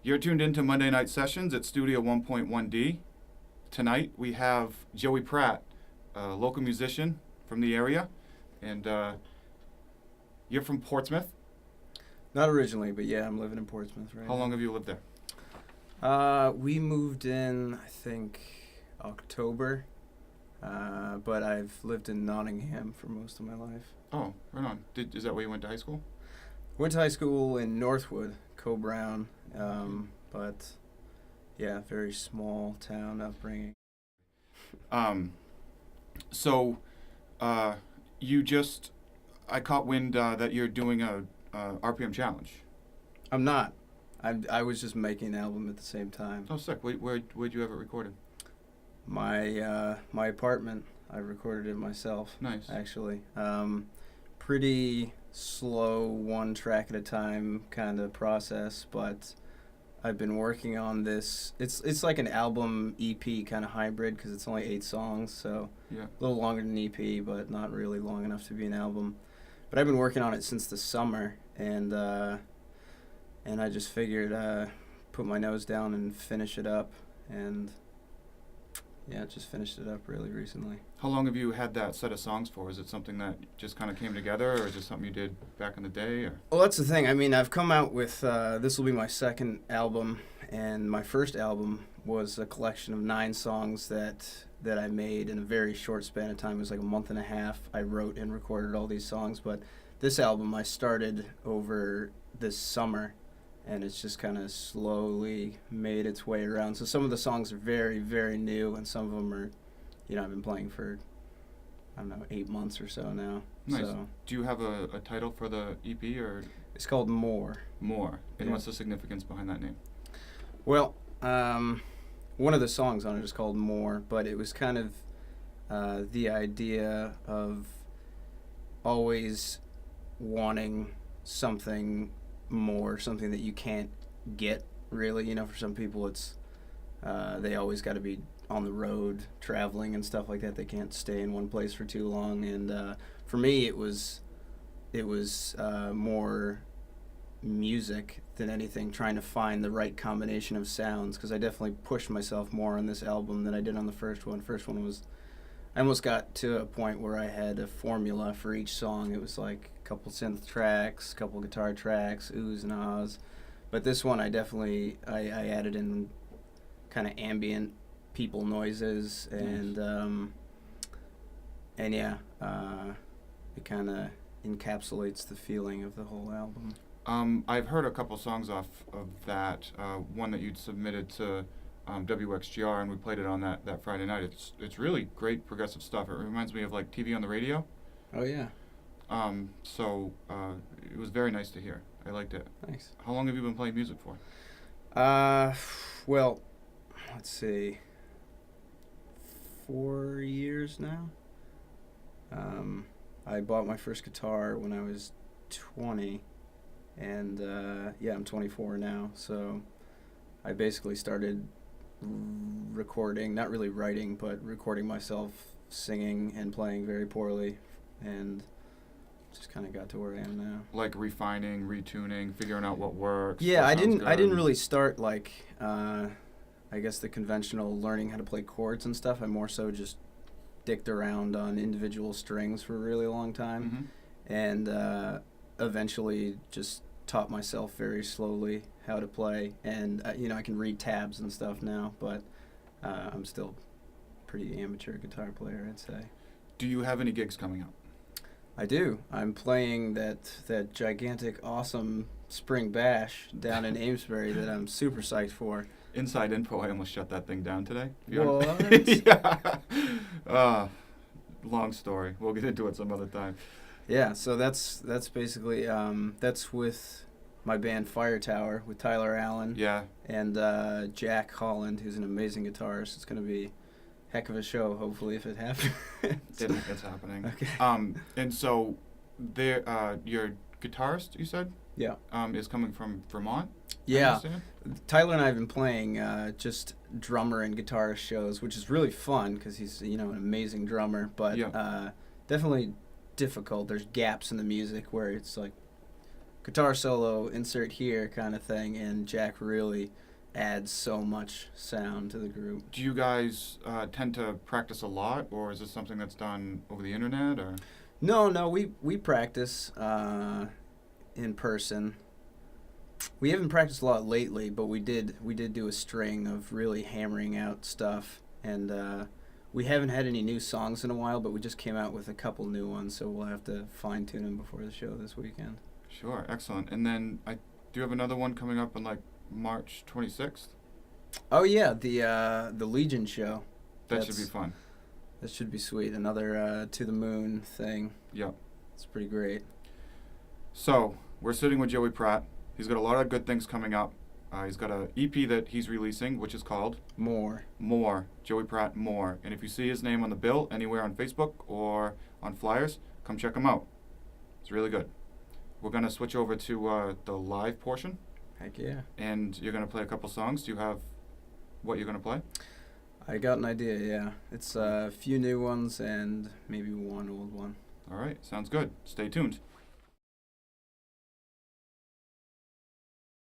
You're tuned into Monday Night Sessions at Studio 1.1D. Tonight we have Joey Pratt, a local musician from the area, and you're from Portsmouth. Not originally, but yeah, I'm living in Portsmouth right How now. long have you lived there? We moved in, I think, October, but I've lived in Nottingham for most of my life. Oh, right on. Is that where you went to high school? Went to high school in Northwood, Co-Brown, but yeah, very small town upbringing. So, I caught wind that you're doing a RPM challenge. I'm not. I was just making an album at the same time. Oh, sick. Where'd you have it recorded? My apartment. I recorded it myself. Nice. Actually, pretty slow, one track at a time kind of process, but I've been working on this. It's like an album EP kind of hybrid because it's only 8 songs, so Yeah. a little longer than an EP, but not really long enough to be an album. But I've been working on it since the summer, and I just figured put my nose down and finish it up, and yeah, just finished it up really recently. How long have you had that set of songs for? Is it something that just kind of came together, or is it something you did back in the day? Or? Well, that's the thing. I mean, I've come out with, this will be my second album, and my first album was a collection of 9 songs that I made in a very short span of time. It was like a month and a half. I wrote and recorded all these songs, but this album I started over this summer, and it's just kind of slowly made its way around. So some of the songs are very, very new, and some of them are, I've been playing for, 8 months or so now. Nice. So Do you have a title for the EP, or? it's called More. More. And Yeah. what's the significance behind that name? Well, one of the songs on it is called More, but it was kind of the idea of always wanting something more, something that you can't get, really. For some people it's they always got to be on the road traveling and stuff like that. They can't stay in one place for too long, and for me it was more music than anything, trying to find the right combination of sounds, because I definitely pushed myself more on this album than I did on the first one. First one was, I almost got to a point where I had a formula for each song. It was like a couple synth tracks, a couple guitar tracks, oohs and ahs. But this one I definitely, I added in kind of ambient people noises, and yeah, it kind of encapsulates the feeling of the whole album. I've heard a couple songs off of that. One that you'd submitted to WXGR, and we played it on that Friday night. It's really great progressive stuff. It reminds me of like TV on the radio. Oh yeah. So it was very nice to hear. I liked it. Thanks. How long have you been playing music for? Well, let's see, 4 years now. I bought my first guitar when I was 20, and yeah, I'm 24 now, so I basically started recording, not really writing, but recording myself singing and playing very poorly, and just kind of got to where I am now. Like refining, retuning, figuring out what works. Yeah, what I sounds didn't good. really start like I guess the conventional learning how to play chords and stuff. I more so just dicked around on individual strings for a really long time, and eventually just taught myself very slowly how to play. And I can read tabs and stuff now, but I'm still pretty amateur guitar player, I'd say. Do you have any gigs coming up? I do. I'm playing that gigantic, awesome spring bash down in Amesbury that I'm super psyched for. Inside info, I almost shut that thing down today. What? Yeah. Long story. We'll get into it some other time. Yeah, so that's basically that's with my band Fire Tower with Tyler Allen. Yeah. And Jack Holland, who's an amazing guitarist. It's going to be a heck of a show, hopefully, if it happens. It's happening. Okay. And so there, your guitarist, you said? Yeah. Is coming from Vermont? Yeah. Tyler and I have been playing just drummer and guitarist shows, which is really fun because he's an amazing drummer, but Yeah. definitely difficult. There's gaps in the music where it's like guitar solo, insert here kind of thing, and Jack really adds so much sound to the group. Do you guys tend to practice a lot, or is this something that's done over the internet, or? No, we practice in person. We haven't practiced a lot lately, but we did do a string of really hammering out stuff, and we haven't had any new songs in a while, but we just came out with a couple new ones, so we'll have to fine tune them before the show this weekend. Sure, excellent. And then I do have another one coming up on like March 26th. Oh yeah, the Legion show. That should be fun. That should be sweet. Another To the Moon thing. Yep. It's pretty great. So we're sitting with Joey Pratt. He's got a lot of good things coming up. He's got an EP that he's releasing, which is called More. Joey Pratt More. And if you see his name on the bill anywhere on Facebook or on flyers, come check him out. It's really good. We're going to switch over to the live portion. Heck yeah. And you're going to play a couple songs. Do you have what you're going to play? I got an idea, yeah. It's a few new ones and maybe one old one. All right, sounds good. Stay tuned.